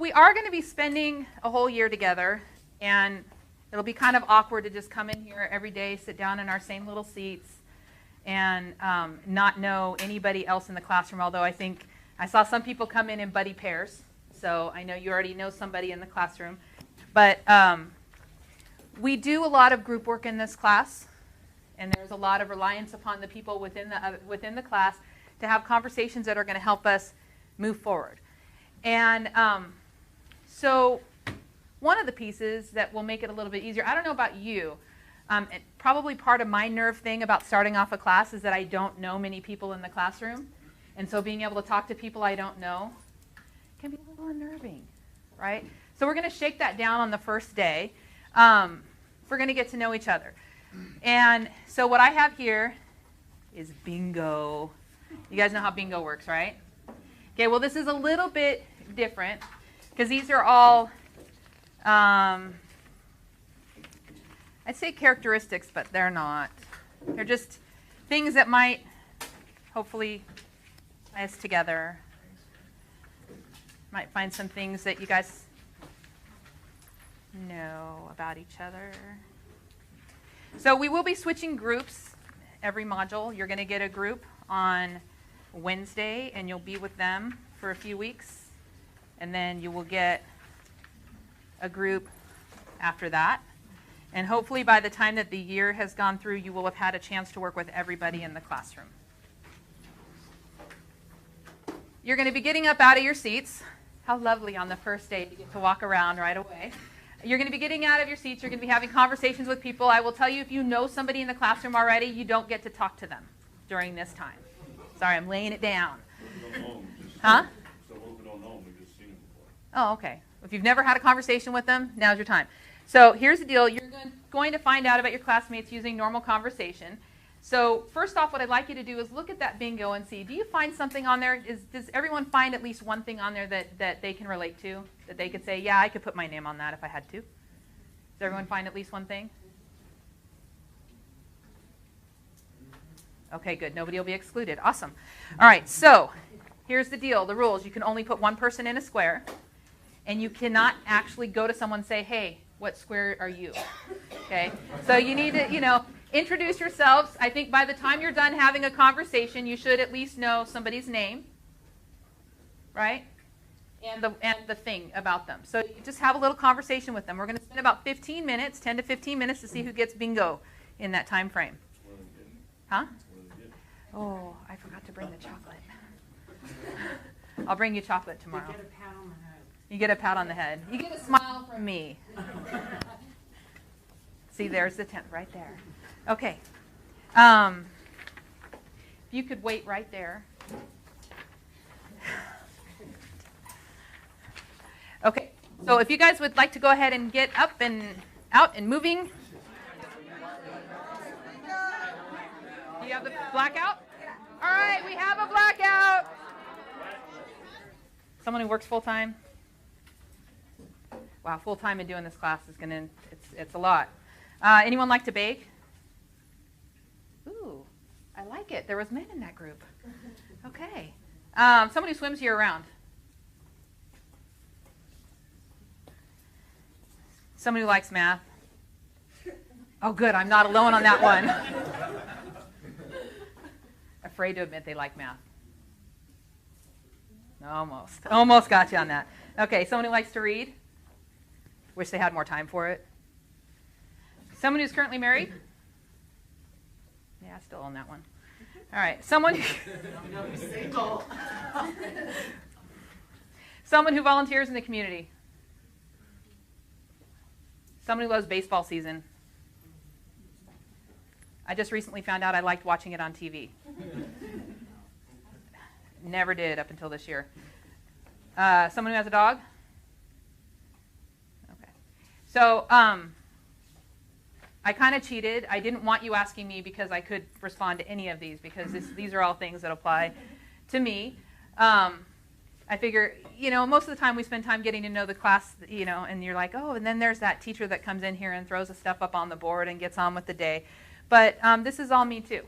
we are going to be spending a whole year together, and it'll be kind of awkward to just come in here every day, sit down in our same little seats, and not know anybody else in the classroom, although I think I saw some people come in buddy pairs, so I know you already know somebody in the classroom. But we do a lot of group work in this class, and there's a lot of reliance upon the people within the class to have conversations that are going to help us move forward. And so one of the pieces that will make it a little bit easier, I don't know about you, probably part of my nerve thing about starting off a class is that I don't know many people in the classroom. And so being able to talk to people I don't know can be a little unnerving, right? So we're going to shake that down on the first day. We're going to get to know each other. And so what I have here is bingo. You guys know how bingo works, right? Okay, well, this is a little bit different because these are all, I'd say characteristics, but they're not. They're just things that might hopefully tie us together. Might find some things that you guys know about each other. So we will be switching groups every module. You're going to get a group on Wednesday, and you'll be with them for a few weeks. And then you will get a group after that. And hopefully by the time that the year has gone through, you will have had a chance to work with everybody in the classroom. You're going to be getting up out of your seats. How lovely on the first day to get to walk around right away. You're going to be getting out of your seats. You're going to be having conversations with people. I will tell you, if you know somebody in the classroom already, you don't get to talk to them during this time. Sorry, I'm laying it down. Huh? Oh, okay. If you've never had a conversation with them, now's your time. So here's the deal. You're going to find out about your classmates using normal conversation. So first off, what I'd like you to do is look at that bingo and see, do you find something on there? Does everyone find at least one thing on there that they can relate to? That they could say, yeah, I could put my name on that if I had to? Does everyone find at least one thing? Okay, good. Nobody will be excluded. Awesome. All right, so here's the deal, the rules. You can only put one person in a square, and you cannot actually go to someone and say, hey, what square are you? Okay, so you need to, introduce yourselves. I think by the time you're done having a conversation, you should at least know somebody's name, right? And the thing about them. So you just have a little conversation with them. We're going to spend about 15 minutes, 10 to 15 minutes to see who gets bingo in that time frame. Huh? Oh, I forgot to bring the chocolate. I'll bring you chocolate tomorrow. You get a pat on the head. You get a smile from me. See, there's the tent right there. Okay. If you could wait right there. Okay. So if you guys would like to go ahead and get up and out and moving. Do you have the blackout? All right, we have a blackout. Someone who works full-time? Wow, full-time and doing this class is it's a lot. Anyone like to bake? Ooh, I like it. There was men in that group. Okay. Someone who swims year-round? Someone who likes math? Oh, good. I'm not alone on that one. Afraid to admit they like math. Almost got you on that. Okay, someone who likes to read? Wish they had more time for it. Someone who's currently married? Yeah, I still own that one. All right, someone who volunteers in the community. Someone who loves baseball season. I just recently found out I liked watching it on TV. Never did up until this year. Someone who has a dog? Okay. So I kind of cheated. I didn't want you asking me because I could respond to any of these because these are all things that apply to me. I figure, most of the time we spend time getting to know the class, and you're like, oh, and then there's that teacher that comes in here and throws the stuff up on the board and gets on with the day. But this is all me too.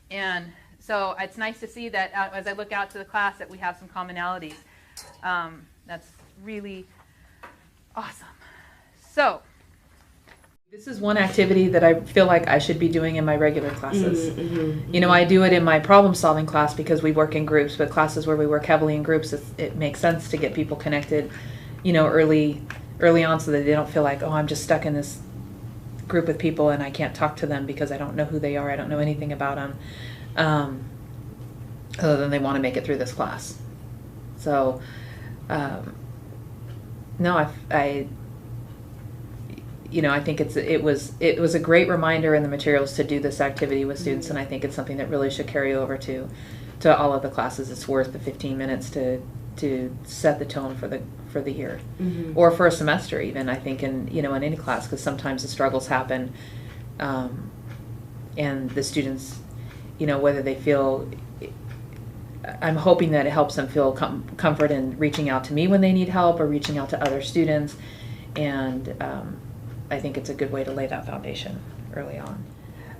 And so it's nice to see that as I look out to the class that we have some commonalities. That's really awesome. So this is one activity that I feel like I should be doing in my regular classes. You know, I do it in my problem solving class because we work in groups, but classes where we work heavily in groups, it makes sense to get people connected, you know, early on, so that they don't feel like, oh, I'm just stuck in this group with people and I can't talk to them because I don't know who they are, I don't know anything about them, other than they want to make it through this class. So no, I you know, I think it was a great reminder in the materials to do this activity with students, and I think it's something that really should carry over to all of the classes. It's worth the 15 minutes to set the tone for the year, or for a semester even. I think in any class, because sometimes the struggles happen, and the students, you know, whether they feel. I'm hoping that it helps them feel comfort in reaching out to me when they need help, or reaching out to other students, and I think it's a good way to lay that foundation early on.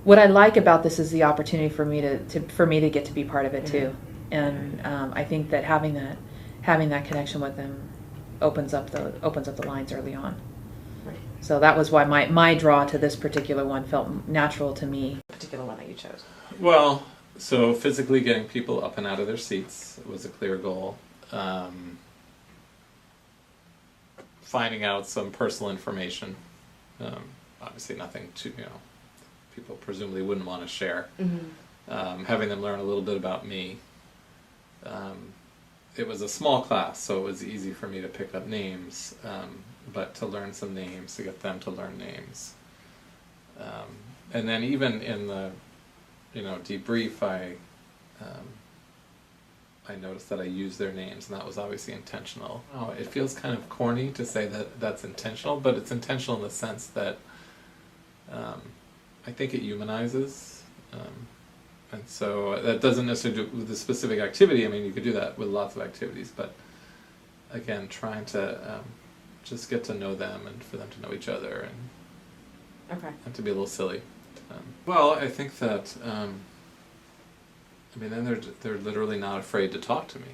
What I like about this is the opportunity for me to get to be part of it too, and I think that having that connection with them opens up the lines early on. Right. So that was why my draw to this particular one felt natural to me. The particular one that you chose. Well, so physically getting people up and out of their seats was a clear goal. Finding out some personal information. Obviously nothing people presumably wouldn't want to share. Having them learn a little bit about me. It was a small class, so it was easy for me to pick up names, but to learn some names, to get them to learn names. And then even in the debrief, I noticed that I used their names, and that was obviously intentional. Oh, it feels kind of corny to say that that's intentional, but it's intentional in the sense that I think it humanizes, and so that doesn't necessarily do with the specific activity. I mean, you could do that with lots of activities, but again, trying to just get to know them and for them to know each other, and to be a little silly. Well, I think that. Then they're literally not afraid to talk to me,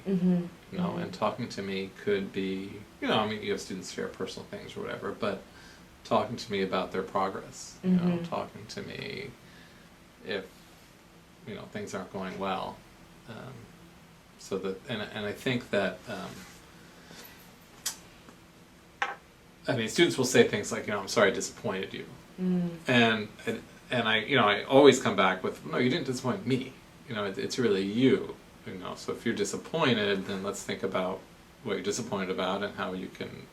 and talking to me could be, you have students share personal things or whatever, but talking to me about their progress, talking to me if, things aren't going well, so that, and I think that, students will say things like, I'm sorry I disappointed you, and I always come back with, no, you didn't disappoint me. It's really you, so if you're disappointed, then let's think about what you're disappointed about and how you can,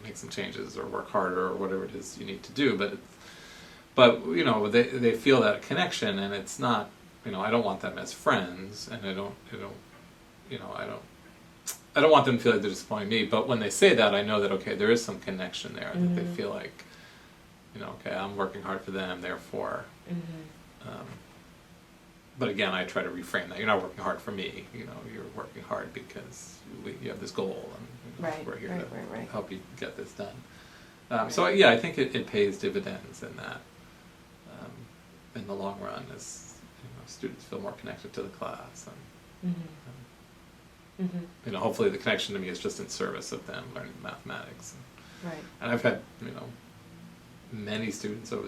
make some changes or work harder or whatever it is you need to do. But they feel that connection, and it's not, I don't want them as friends, and I don't want them to feel like they're disappointing me, but when they say that, I know that, okay, there is some connection there, that they feel like, okay, I'm working hard for them, therefore, but again, I try to reframe that. You're not working hard for me. You're working hard because you have this goal, and we're here to help you get this done. So yeah, I think it pays dividends in that. In the long run, as students feel more connected to the class, and hopefully the connection to me is just in service of them learning mathematics. And I've had many students over